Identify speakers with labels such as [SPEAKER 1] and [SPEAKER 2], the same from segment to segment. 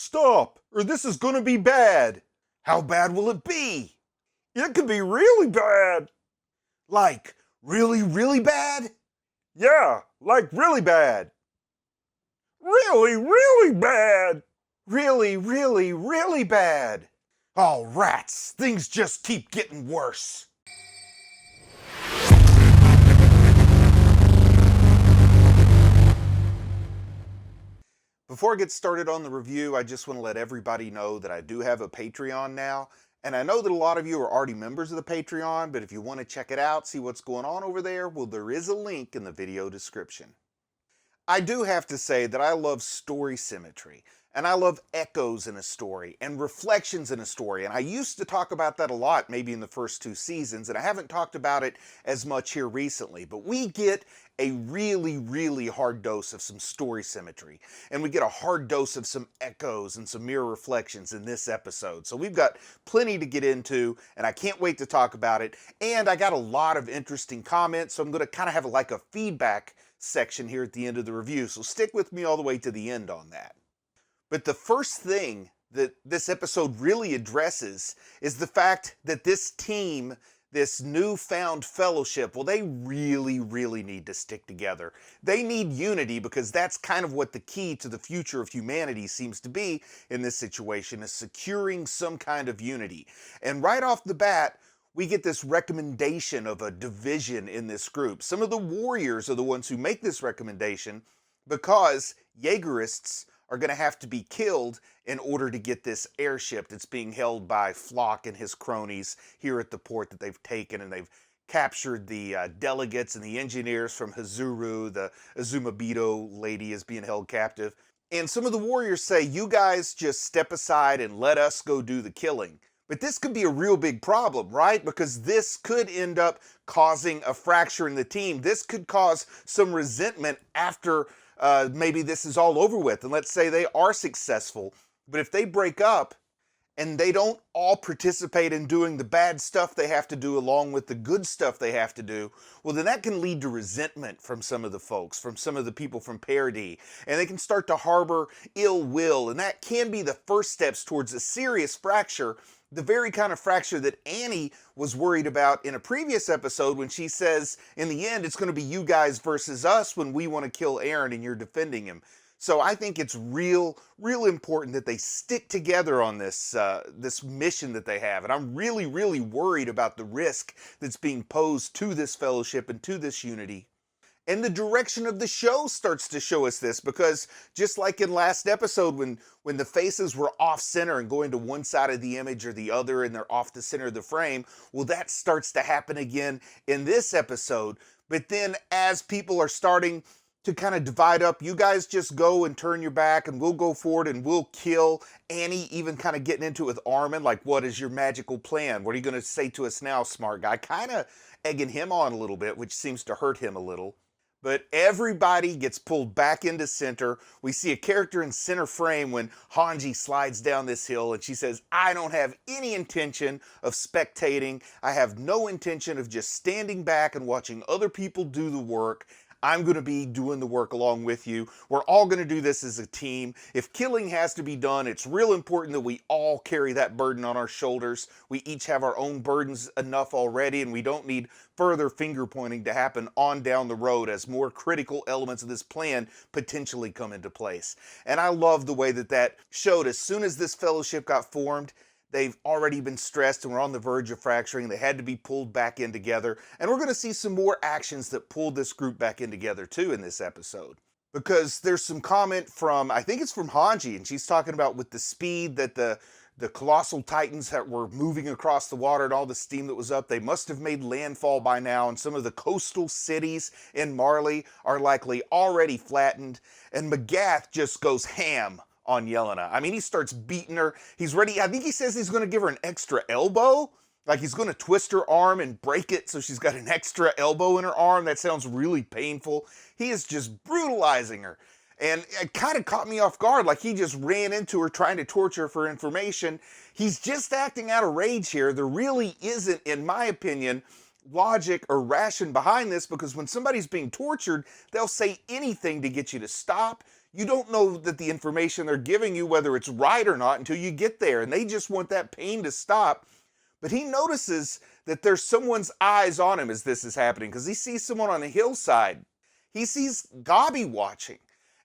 [SPEAKER 1] Stop, or this is gonna be bad. How bad will it be? It could be really bad. Like, really, really bad? Yeah, like really bad. Really, really bad. Really, really, really bad. Oh, rats, things just keep getting worse. Before I get started on the review, I just want to let everybody know that I do have a Patreon now. And I know that a lot of you are already members of the Patreon, but if you want to check it out, see what's going on over there, well, there is a link in the video description. I do have to say that I love story symmetry, and I love echoes in a story, and reflections in a story, and I used to talk about that a lot maybe in the first 2 seasons, and I haven't talked about it as much here recently, but we get a really, really hard dose of some story symmetry, and we get a hard dose of some echoes and some mirror reflections in this episode. So we've got plenty to get into, and I can't wait to talk about it, and I got a lot of interesting comments, so I'm going to kind of have like a feedback section here at the end of the review, so stick with me all the way to the end on that. But the first thing that this episode really addresses is the fact that this team, this newfound fellowship, well, they really, really need to stick together. They need unity, because that's kind of what the key to the future of humanity seems to be in this situation, is securing some kind of unity. And right off the bat, we get this recommendation of a division in this group. Some of the warriors are the ones who make this recommendation, because Jaegerists are going to have to be killed in order to get this airship that's being held by Flock and his cronies here at the port that they've taken, and they've captured the delegates and the engineers from Hazuru. The Azumabito lady is being held captive. And some of the warriors say, you guys just step aside and let us go do the killing. But this could be a real big problem, right? Because this could end up causing a fracture in the team. This could cause some resentment after maybe this is all over with. And let's say they are successful. But if they break up and they don't all participate in doing the bad stuff they have to do along with the good stuff they have to do, well, then that can lead to resentment from some of the folks, from some of the people from Paradis. And they can start to harbor ill will. And that can be the first steps towards a serious fracture, the very kind of fracture that Annie was worried about in a previous episode when she says, in the end, it's going to be you guys versus us when we want to kill Aaron and you're defending him. So I think it's real important that they stick together on this this mission that they have. And I'm really, really worried about the risk that's being posed to this fellowship and to this unity. And the direction of the show starts to show us this, because just like in last episode when the faces were off center and going to one side of the image or the other and they're off the center of the frame, well, that starts to happen again in this episode. But then as people are starting to kind of divide up, you guys just go and turn your back and we'll go forward and we'll kill. Annie even kind of getting into it with Armin, like, what is your magical plan? What are you going to say to us now, smart guy? Kind of egging him on a little bit, which seems to hurt him a little. But everybody gets pulled back into center. We see a character in center frame when Hanji slides down this hill and she says, I don't have any intention of spectating. I have no intention of just standing back and watching other people do the work. I'm going to be doing the work along with you. We're all going to do this as a team. If killing has to be done, it's real important that we all carry that burden on our shoulders. We each have our own burdens enough already, and we don't need further finger pointing to happen on down the road as more critical elements of this plan potentially come into place. And I love the way that that showed as soon as this fellowship got formed, they've already been stressed and we're on the verge of fracturing. They had to be pulled back in together. And we're going to see some more actions that pull this group back in together too in this episode. Because there's some comment from, I think it's from Hanji, and she's talking about with the speed that the colossal titans that were moving across the water and all the steam that was up, they must have made landfall by now, and some of the coastal cities in Marley are likely already flattened. And Magath just goes ham on Yelena. I mean, he starts beating her. He's ready. I think he says he's going to give her an extra elbow. Like he's going to twist her arm and break it so she's got an extra elbow in her arm. That sounds really painful. He is just brutalizing her. And it kind of caught me off guard. Like he just ran into her trying to torture her for information. He's just acting out of rage here. There really isn't, in my opinion, logic or ration behind this, because when somebody's being tortured, they'll say anything to get you to stop. You don't know that the information they're giving you, whether it's right or not, until you get there, and they just want that pain to stop. But he notices that there's someone's eyes on him as this is happening, because he sees someone on a hillside. He sees Gabi watching.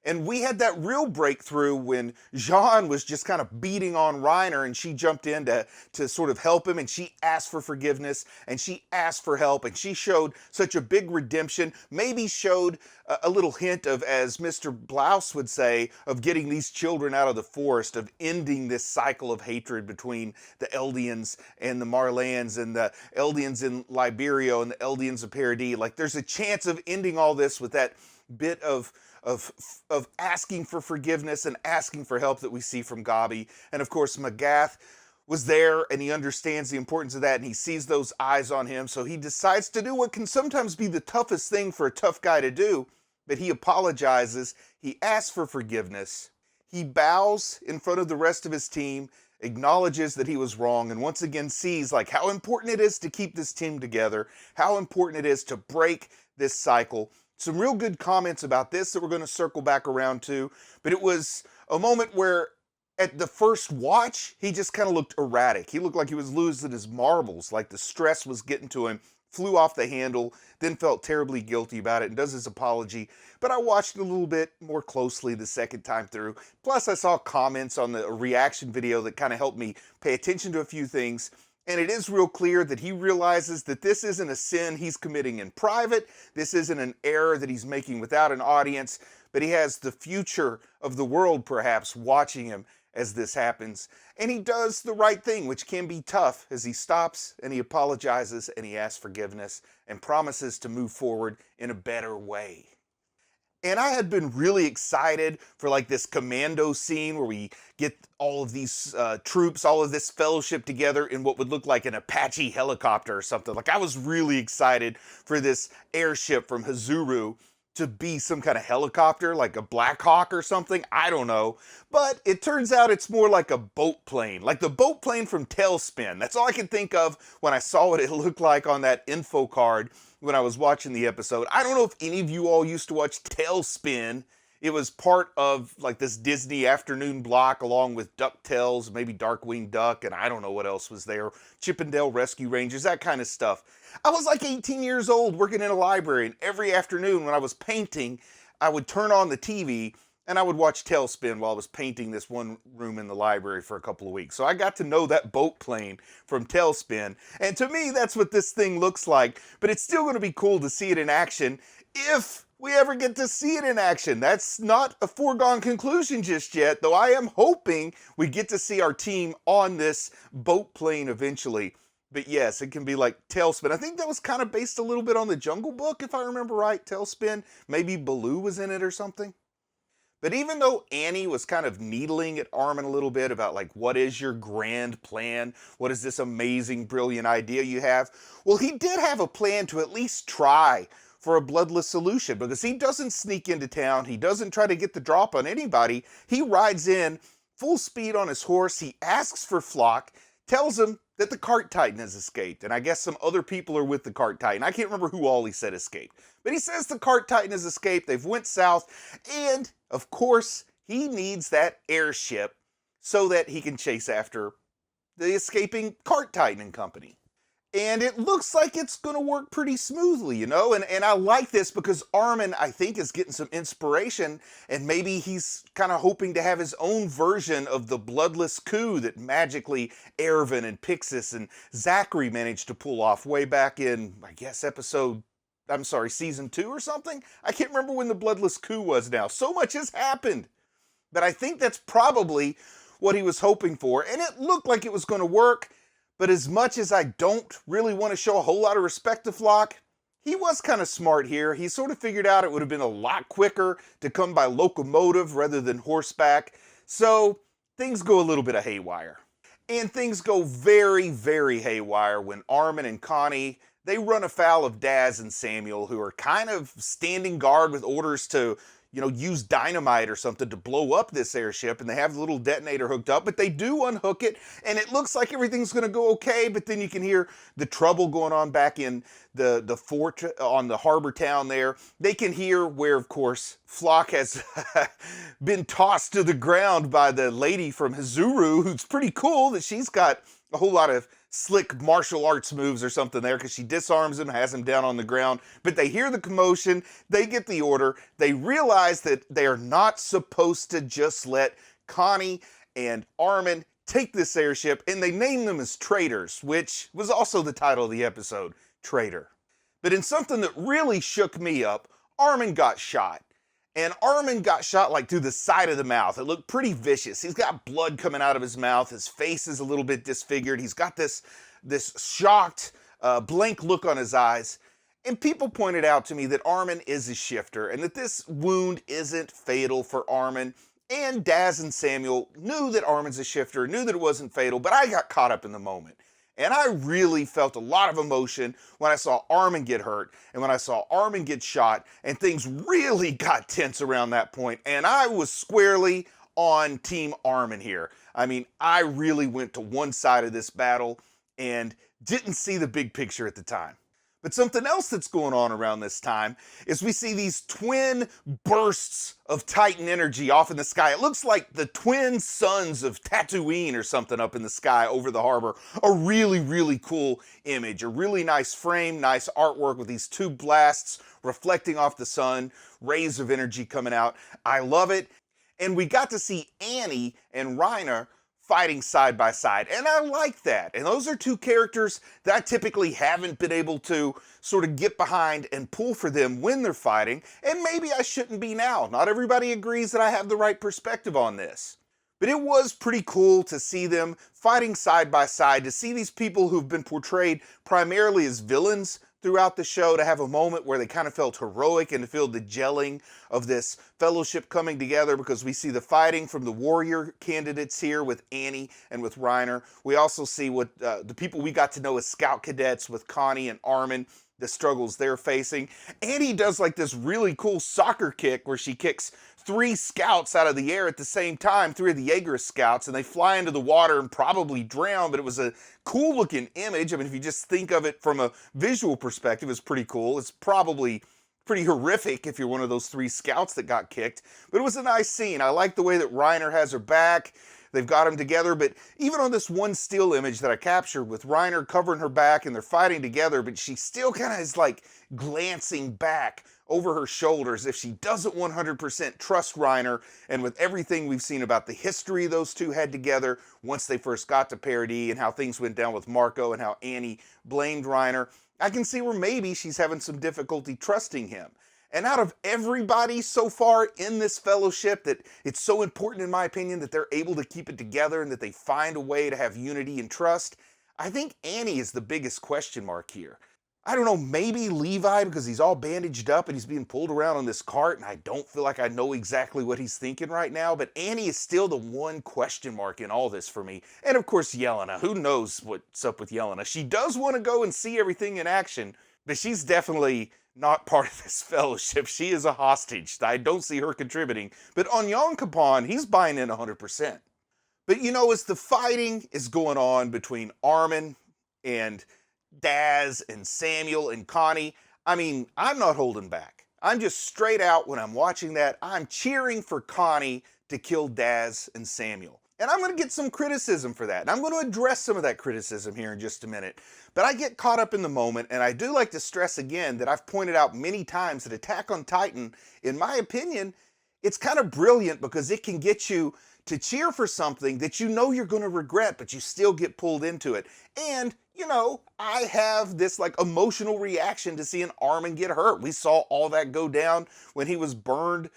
[SPEAKER 1] And we had that real breakthrough when Jean was just kind of beating on Reiner, and she jumped in to sort of help him, and she asked for forgiveness, and she asked for help, and she showed such a big redemption, maybe showed a little hint of, as Mr. Blouse would say, of getting these children out of the forest, of ending this cycle of hatred between the Eldians and the Marleyans, and the Eldians in Liberia and the Eldians of Paradis. Like, there's a chance of ending all this with that bit of asking for forgiveness and asking for help that we see from Gabi. And of course, Magath was there, and he understands the importance of that, and he sees those eyes on him, so he decides to do what can sometimes be the toughest thing for a tough guy to do, but he apologizes, he asks for forgiveness, he bows in front of the rest of his team, acknowledges that he was wrong, and once again sees like how important it is to keep this team together, how important it is to break this cycle. Some real good comments about this that we're going to circle back around to, but it was a moment where at the first watch, he just kind of looked erratic. He looked like he was losing his marbles, like the stress was getting to him, flew off the handle, then felt terribly guilty about it and does his apology. But I watched a little bit more closely the second time through. Plus, I saw comments on the reaction video that kind of helped me pay attention to a few things. And it is real clear that he realizes that this isn't a sin he's committing in private. This isn't an error that he's making without an audience. But he has the future of the world perhaps watching him as this happens. And he does the right thing, which can be tough, as he stops and he apologizes and he asks forgiveness and promises to move forward in a better way. And I had been really excited for like this commando scene where we get all of these troops, all of this fellowship together in what would look like an Apache helicopter or something. Like, I was really excited for this airship from Hazuru to be some kind of helicopter, like a Black Hawk or something. I don't know. But it turns out it's more like a boat plane, like the boat plane from Tailspin. That's all I could think of when I saw what it looked like on that info card when I was watching the episode. I don't know if any of you all used to watch Tailspin. It was part of like this Disney afternoon block along with DuckTales, maybe Darkwing Duck, and I don't know what else was there. Chippendale Rescue Rangers, that kind of stuff. I was like 18 years old working in a library, and every afternoon when I was painting, I would turn on the TV and I would watch Tailspin while I was painting this one room in the library for a couple of weeks. So I got to know that boat plane from Tailspin. And to me, that's what this thing looks like. But it's still going to be cool to see it in action if we ever get to see it in action. That's not a foregone conclusion just yet, though I am hoping we get to see our team on this boat plane eventually. But yes, it can be like Tailspin. I think that was kind of based a little bit on the Jungle Book, if I remember right. Tailspin. Maybe Baloo was in it or something. But even though Annie was kind of needling at Armin a little bit about like, what is your grand plan? What is this amazing, brilliant idea you have? Well, he did have a plan to at least try for a bloodless solution, because he doesn't sneak into town. He doesn't try to get the drop on anybody. He rides in full speed on his horse. He asks for Flock, tells him that the Cart Titan has escaped. And I guess some other people are with the Cart Titan. I can't remember who all he said escaped. But he says the Cart Titan has escaped. They've went south. And, of course, he needs that airship so that he can chase after the escaping Cart Titan and company. And it looks like it's going to work pretty smoothly, you know? And I like this because Armin, I think, is getting some inspiration, and maybe he's kind of hoping to have his own version of the bloodless coup that magically Erwin and Pixis and Zachary managed to pull off way back in, I guess, season 2 or something? I can't remember when the bloodless coup was now. So much has happened. But I think that's probably what he was hoping for, and it looked like it was going to work. But as much as I don't really want to show a whole lot of respect to Flock, he was kind of smart here. He sort of figured out it would have been a lot quicker to come by locomotive rather than horseback. So things go a little bit of haywire. And things go very, very haywire when Armin and Connie, they run afoul of Daz and Samuel, who are kind of standing guard with orders to, use dynamite or something to blow up this airship, and they have the little detonator hooked up, but they do unhook it, and it looks like everything's going to go okay, but then you can hear the trouble going on back in the fort on the harbor town there. They can hear where, of course, Flock has been tossed to the ground by the lady from Hazuru, who's pretty cool that she's got a whole lot of slick martial arts moves or something there, because she disarms him, has him down on the ground. But they hear the commotion, they get the order, they realize that they are not supposed to just let Connie and Armin take this airship, and they name them as traitors, which was also the title of the episode, Traitor. But in something that really shook me up, Armin got shot. And Armin got shot like through the side of the mouth. It looked pretty vicious. He's got blood coming out of his mouth. His face is a little bit disfigured. He's got this shocked, blank look on his eyes. And people pointed out to me that Armin is a shifter and that this wound isn't fatal for Armin. And Daz and Samuel knew that Armin's a shifter, knew that it wasn't fatal, but I got caught up in the moment. And I really felt a lot of emotion when I saw Armin get hurt and when I saw Armin get shot, and things really got tense around that point. And I was squarely on Team Armin here. I mean, I really went to one side of this battle and didn't see the big picture at the time. But something else that's going on around this time is we see these twin bursts of Titan energy off in the sky. It looks like the twin suns of Tatooine or something up in the sky over the harbor. A really, really cool image. A really nice frame, nice artwork with these two blasts reflecting off the sun, rays of energy coming out. I love it. And we got to see Annie and Reiner fighting side by side, and I like that. And those are two characters that I typically haven't been able to sort of get behind and pull for them when they're fighting, and maybe I shouldn't be now. Not everybody agrees that I have the right perspective on this. But it was pretty cool to see them fighting side by side, to see these people who've been portrayed primarily as villains throughout the show, to have a moment where they kind of felt heroic and to feel the gelling of this fellowship coming together, because we see the fighting from the warrior candidates here with Annie and with Reiner. We also see what the people we got to know as scout cadets with Connie and Armin, the struggles they're facing. Annie does like this really cool soccer kick where she kicks 3 scouts out of the air at the same time, 3 of the Jaeger scouts, and they fly into the water and probably drown, but it was a cool looking image. I mean, if you just think of it from a visual perspective, it's pretty cool. It's probably pretty horrific if you're one of those 3 scouts that got kicked, but it was a nice scene. I like the way that Reiner has her back. They've got them together, but even on this one still image that I captured with Reiner covering her back and they're fighting together, but she still kind of is like glancing back over her shoulders if she doesn't 100% trust Reiner. And with everything we've seen about the history those two had together once they first got to Paradis and how things went down with Marco and how Annie blamed Reiner, I can see where maybe she's having some difficulty trusting him. And out of everybody so far in this fellowship, that it's so important, in my opinion, that they're able to keep it together and that they find a way to have unity and trust, I think Annie is the biggest question mark here. I don't know, maybe Levi, because he's all bandaged up and he's being pulled around on this cart, and I don't feel like I know exactly what he's thinking right now, but Annie is still the one question mark in all this for me. And of course, Yelena. Who knows what's up with Yelena? She does want to go and see everything in action, but she's definitely not part of this fellowship. She is a hostage. I don't see her contributing. But on Yom Kapan, he's buying in 100%. But you know, as the fighting is going on between Armin and Daz and Samuel and Connie, I mean, I'm not holding back. I'm just straight out, when I'm watching that, I'm cheering for Connie to kill Daz and Samuel. And I'm going to get some criticism for that. And I'm going to address some of that criticism here in just a minute. But I get caught up in the moment, and I do like to stress again that I've pointed out many times that Attack on Titan, in my opinion, it's kind of brilliant because it can get you to cheer for something that you know you're going to regret, but you still get pulled into it. And, you know, I have this like emotional reaction to seeing Armin get hurt. We saw all that go down when he was burned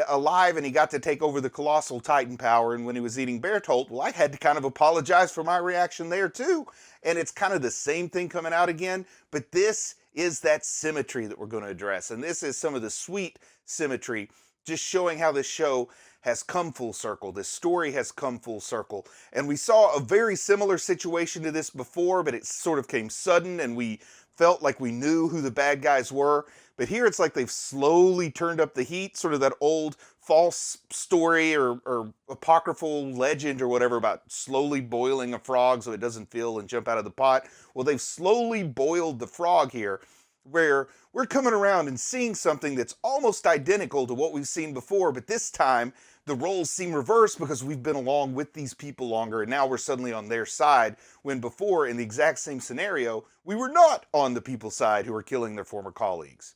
[SPEAKER 1] alive and he got to take over the colossal Titan power, and when he was eating Bertolt, well, I had to kind of apologize for my reaction there too. And it's kind of the same thing coming out again, but this is that symmetry that we're going to address. And this is some of the sweet symmetry, just showing how this show has come full circle. This story has come full circle. And we saw a very similar situation to this before, but it sort of came sudden and we felt like we knew who the bad guys were. But here it's like they've slowly turned up the heat, sort of that old false story or apocryphal legend or whatever about slowly boiling a frog so it doesn't feel and jump out of the pot. Well, they've slowly boiled the frog here, where we're coming around and seeing something that's almost identical to what we've seen before, but this time the roles seem reversed because we've been along with these people longer and now we're suddenly on their side, when before, in the exact same scenario, we were not on the people's side who were killing their former colleagues.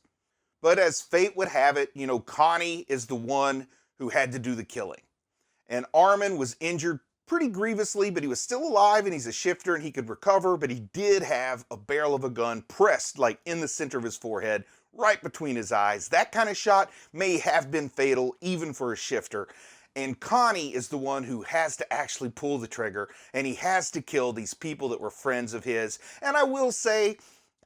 [SPEAKER 1] But as fate would have it, Connie is the one who had to do the killing. And Armin was injured pretty grievously, but he was still alive and he's a shifter and he could recover, but he did have a barrel of a gun pressed like in the center of his forehead, right between his eyes. That kind of shot may have been fatal even for a shifter. And Connie is the one who has to actually pull the trigger, and he has to kill these people that were friends of his. And I will say,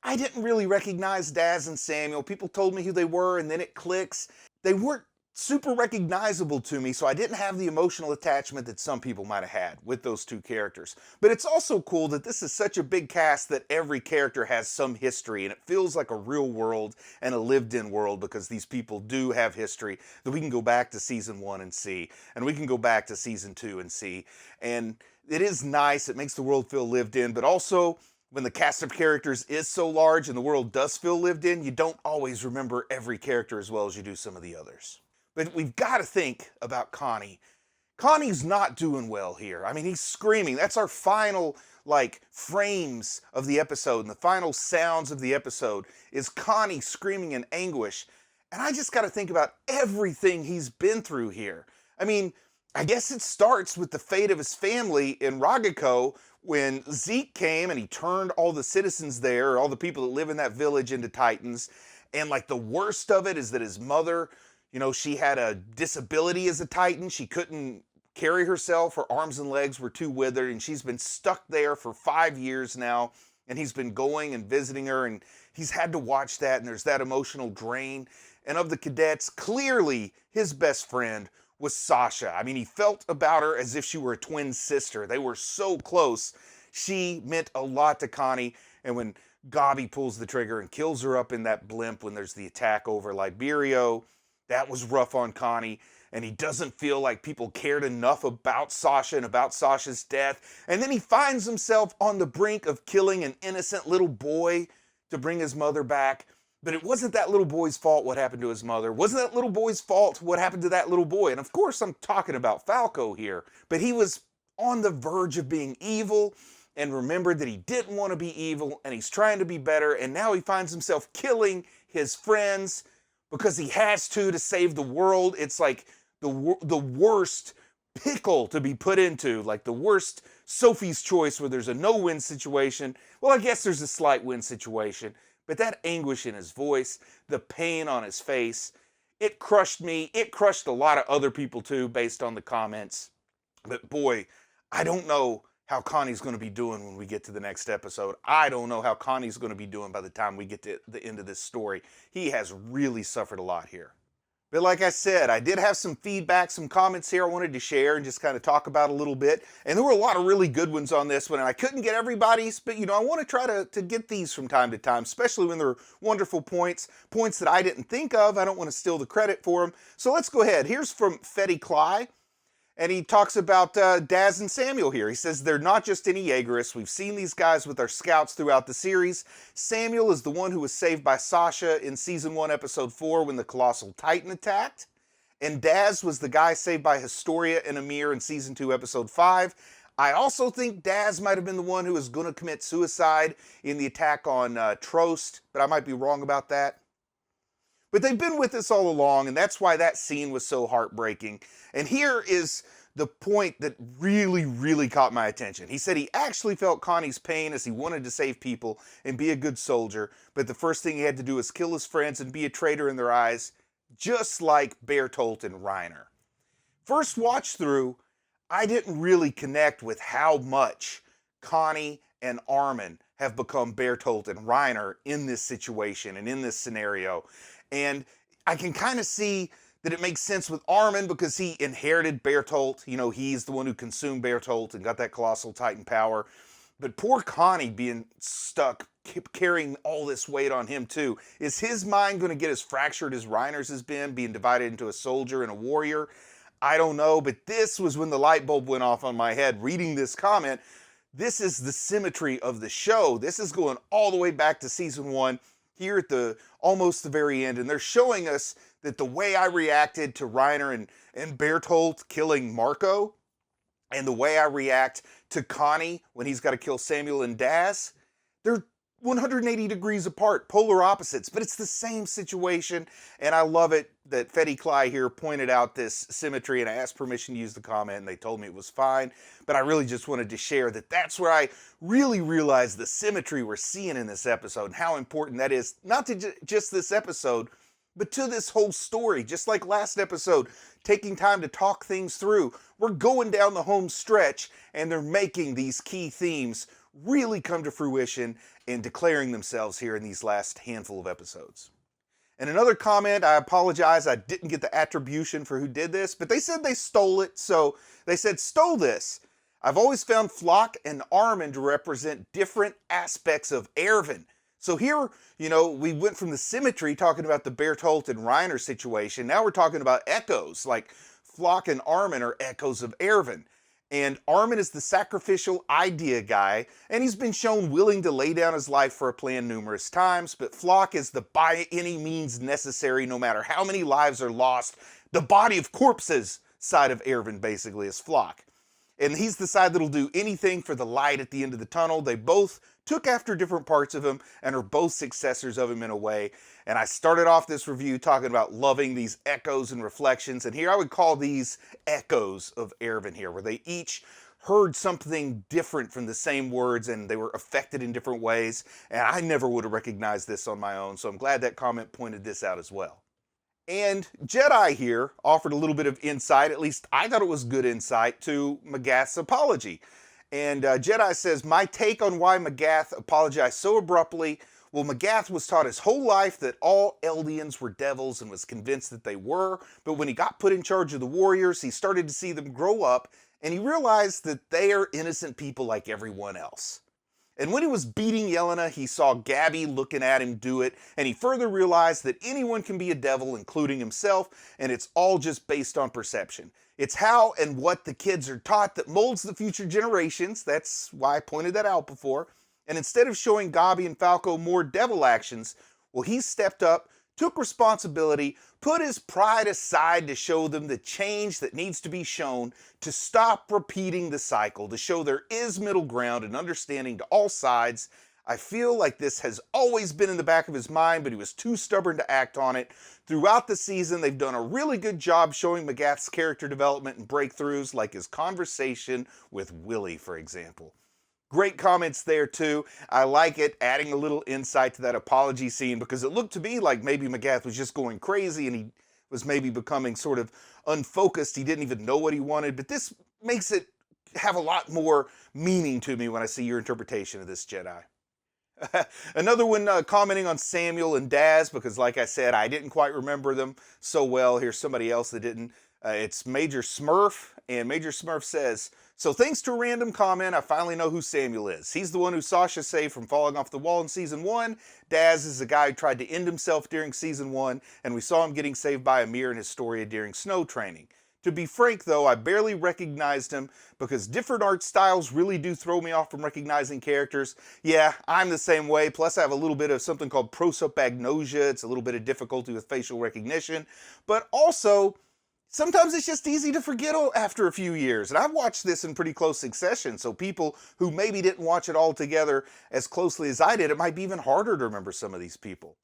[SPEAKER 1] I didn't really recognize Daz and Samuel. People told me who they were, and then it clicks. They weren't super recognizable to me, so I didn't have the emotional attachment that some people might have had with those two characters. But it's also cool that this is such a big cast that every character has some history, and it feels like a real world and a lived-in world because these people do have history that we can go back to season 1 and see, and we can go back to season 2 and see. And it is nice. It makes the world feel lived in, but also, when the cast of characters is so large and the world does feel lived in, you don't always remember every character as well as you do some of the others. But we've got to think about Connie. Connie's not doing well here. I mean, he's screaming. That's our final, frames of the episode, and the final sounds of the episode is Connie screaming in anguish. And I just got to think about everything he's been through here. I mean, I guess it starts with the fate of his family in Ragako, when Zeke came and he turned all the citizens there, all the people that live in that village, into Titans. And the worst of it is that his mother, she had a disability as a Titan. She couldn't carry herself. Her arms and legs were too withered, and she's been stuck there for 5 years now. And he's been going and visiting her, and he's had to watch that, and there's that emotional drain. And of the cadets, clearly his best friend was Sasha. I mean, he felt about her as if she were a twin sister. They were so close. She meant a lot to Connie. And when Gabi pulls the trigger and kills her up in that blimp when there's the attack over Liberio, that was rough on Connie. And he doesn't feel like people cared enough about Sasha and about Sasha's death. And then he finds himself on the brink of killing an innocent little boy to bring his mother back. But it wasn't that little boy's fault what happened to his mother. It wasn't that little boy's fault what happened to that little boy. And of course I'm talking about Falco here. But he was on the verge of being evil and remembered that he didn't want to be evil and he's trying to be better. And now he finds himself killing his friends because he has to save the world. It's like the worst pickle to be put into. Like the worst Sophie's Choice where there's a no-win situation. Well, I guess there's a slight win situation. But that anguish in his voice, the pain on his face, it crushed me. It crushed a lot of other people too, based on the comments. But boy, I don't know how Connie's going to be doing when we get to the next episode. I don't know how Connie's going to be doing by the time we get to the end of this story. He has really suffered a lot here. But like I said, I did have some feedback, some comments here I wanted to share and just kind of talk about a little bit. And there were a lot of really good ones on this one, and I couldn't get everybody's, but I want to try to get these from time to time, especially when they're wonderful points that I didn't think of. I don't want to steal the credit for them. So let's go ahead. Here's from Fetty Cly. And he talks about Daz and Samuel here. He says, they're not just any Jaegerists. We've seen these guys with our scouts throughout the series. Samuel is the one who was saved by Sasha in Season 1, Episode 4 when the Colossal Titan attacked. And Daz was the guy saved by Historia and Amir in Season 2, Episode 5. I also think Daz might have been the one who was going to commit suicide in the attack on Trost, but I might be wrong about that. But they've been with us all along, and that's why that scene was so heartbreaking. And here is the point that really, really caught my attention. He said he actually felt Connie's pain as he wanted to save people and be a good soldier, but the first thing he had to do was kill his friends and be a traitor in their eyes, just like Bertolt and Reiner. First watch through, I didn't really connect with how much Connie and Armin have become Bertolt and Reiner in this situation and in this scenario. And I can kind of see that it makes sense with Armin because he inherited Bertolt. He's the one who consumed Bertolt and got that Colossal Titan power. But poor Connie being stuck, carrying all this weight on him too. Is his mind going to get as fractured as Reiner's has been, being divided into a soldier and a warrior? I don't know, but this was when the light bulb went off on my head reading this comment. This is the symmetry of the show. This is going all the way back to season 1, here at the almost the very end, and they're showing us that the way I reacted to Reiner and Bertolt killing Marco, and the way I react to Connie when he's got to kill Samuel and Daz, they're 180 degrees apart, polar opposites, but it's the same situation, and I love it that Fetty Cly here pointed out this symmetry, and I asked permission to use the comment, and they told me it was fine, but I really just wanted to share that that's where I really realized the symmetry we're seeing in this episode, and how important that is, not to just this episode, but to this whole story. Just like last episode, taking time to talk things through, we're going down the home stretch, and they're making these key themes really come to fruition and declaring themselves here in these last handful of episodes. And another comment, I apologize, I didn't get the attribution for who did this, but they said they stole it, so they said, stole this. I've always found Flock and Armin to represent different aspects of Erwin. So here, we went from the symmetry talking about the Bertolt and Reiner situation. Now we're talking about echoes, like Flock and Armin are echoes of Erwin. And Armin is the sacrificial idea guy, and he's been shown willing to lay down his life for a plan numerous times, but Flock is the by any means necessary, no matter how many lives are lost, the body of corpses side of Erwin basically is Flock. And he's the side that'll do anything for the light at the end of the tunnel. They both took after different parts of him and are both successors of him in a way. And I started off this review talking about loving these echoes and reflections. And here I would call these echoes of Erwin here, where they each heard something different from the same words and they were affected in different ways. And I never would have recognized this on my own. So I'm glad that comment pointed this out as well. And Jedi here offered a little bit of insight, at least I thought it was good insight, to Magath's apology. And Jedi says, my take on why Magath apologized so abruptly, well, Magath was taught his whole life that all Eldians were devils and was convinced that they were, but when he got put in charge of the warriors, he started to see them grow up, and he realized that they are innocent people like everyone else. And when he was beating Yelena, he saw Gabby looking at him do it, and he further realized that anyone can be a devil, including himself, and it's all just based on perception. It's how and what the kids are taught that molds the future generations. That's why I pointed that out before. And instead of showing Gabi and Falco more devil actions, well, he stepped up, took responsibility, put his pride aside to show them the change that needs to be shown, to stop repeating the cycle, to show there is middle ground and understanding to all sides. I feel like this has always been in the back of his mind, but he was too stubborn to act on it. Throughout the season, they've done a really good job showing Magath's character development and breakthroughs, like his conversation with Willie, for example. Great comments there too. I like it, adding a little insight to that apology scene, because it looked to me like maybe Magath was just going crazy and he was maybe becoming sort of unfocused. He didn't even know what he wanted, but this makes it have a lot more meaning to me when I see your interpretation of this, Jedi. Another one commenting on Samuel and Daz, because like I said, I didn't quite remember them so well. Here's somebody else that didn't. It's Major Smurf, and Major Smurf says, so thanks to a random comment, I finally know who Samuel is. He's the one who Sasha saved from falling off the wall in season 1. Daz is the guy who tried to end himself during season 1, and we saw him getting saved by Amir and Historia during snow training. To be frank though, I barely recognized him because different art styles really do throw me off from recognizing characters. Yeah, I'm the same way, plus I have a little bit of something called prosopagnosia. It's a little bit of difficulty with facial recognition, but also sometimes it's just easy to forget after a few years. And I've watched this in pretty close succession, so people who maybe didn't watch it all together as closely as I did, it might be even harder to remember some of these people.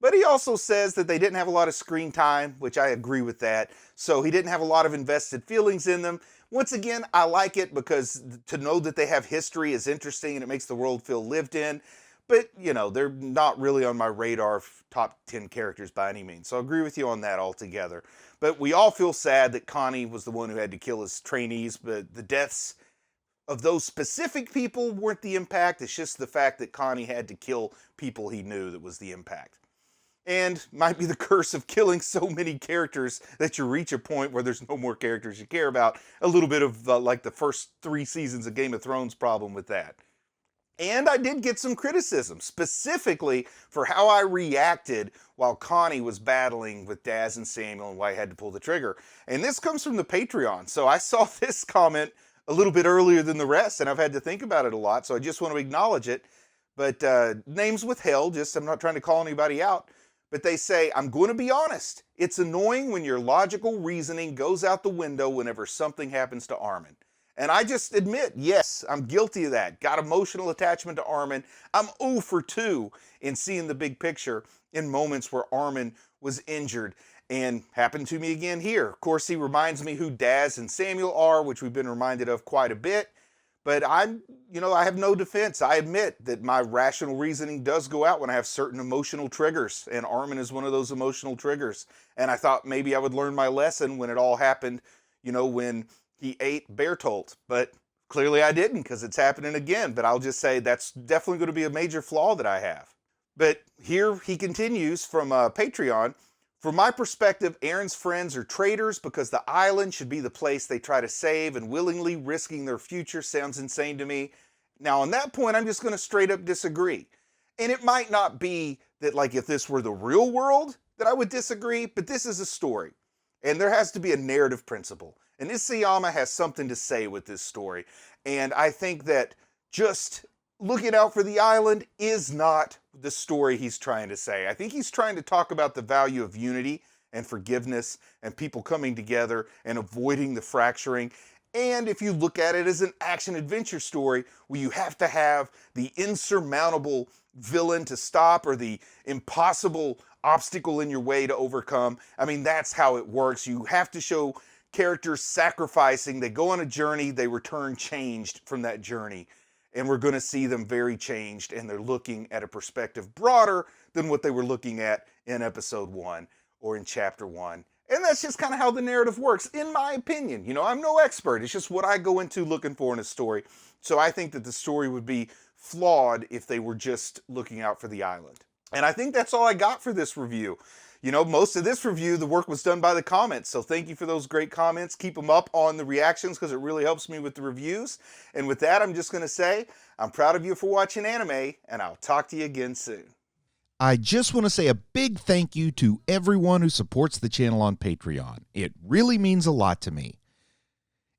[SPEAKER 1] But he also says that they didn't have a lot of screen time, which I agree with that. So he didn't have a lot of invested feelings in them. Once again, I like it because to know that they have history is interesting and it makes the world feel lived in. But, they're not really on my radar of top 10 characters by any means. So I agree with you on that altogether. But we all feel sad that Connie was the one who had to kill his trainees, but the deaths of those specific people weren't the impact. It's just the fact that Connie had to kill people he knew that was the impact. And might be the curse of killing so many characters that you reach a point where there's no more characters you care about. A little bit of like the first 3 seasons of Game of Thrones problem with that. And I did get some criticism, specifically for how I reacted while Connie was battling with Daz and Samuel and why I had to pull the trigger. And this comes from the Patreon. So I saw this comment a little bit earlier than the rest, and I've had to think about it a lot. So I just want to acknowledge it. But names withheld, just I'm not trying to call anybody out. But they say, I'm going to be honest. It's annoying when your logical reasoning goes out the window whenever something happens to Armin. And I just admit, yes, I'm guilty of that. Got emotional attachment to Armin. I'm 0 for 2 in seeing the big picture in moments where Armin was injured. And happened to me again here. Of course, he reminds me who Daz and Samuel are, which we've been reminded of quite a bit. But I have no defense. I admit that my rational reasoning does go out when I have certain emotional triggers. And Armin is one of those emotional triggers. And I thought maybe I would learn my lesson when it all happened, when he ate Bertolt, but clearly I didn't because it's happening again. But I'll just say that's definitely going to be a major flaw that I have. But here he continues from Patreon. From my perspective, Aaron's friends are traitors because the island should be the place they try to save, and willingly risking their future sounds insane to me. Now, on that point, I'm just going to straight up disagree. And it might not be that, like, if this were the real world, that I would disagree, but this is a story. And there has to be a narrative principle. And Isayama has something to say with this story. And I think that just looking out for the island is not the story he's trying to say. I think he's trying to talk about the value of unity and forgiveness and people coming together and avoiding the fracturing. And if you look at it as an action-adventure story where you have to have the insurmountable villain to stop or the impossible obstacle in your way to overcome, I mean, that's how it works. You have to show characters sacrificing. They go on a journey, they return changed from that journey. And we're going to see them very changed, and they're looking at a perspective broader than what they were looking at in episode 1 or in chapter 1. And that's just kind of how the narrative works, in my opinion. I'm no expert. It's just what I go into looking for in a story. So I think that the story would be flawed if they were just looking out for the island. And I think that's all I got for this review. Most of this review, the work was done by the comments. So thank you for those great comments. Keep them up on the reactions because it really helps me with the reviews. And with that, I'm just going to say, I'm proud of you for watching anime, and I'll talk to you again soon.
[SPEAKER 2] I just want to say a big thank you to everyone who supports the channel on Patreon. It really means a lot to me.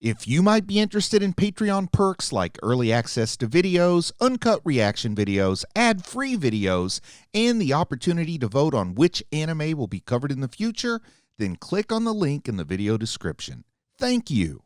[SPEAKER 2] If you might be interested in Patreon perks like early access to videos, uncut reaction videos, ad-free videos, and the opportunity to vote on which anime will be covered in the future, then click on the link in the video description. Thank you.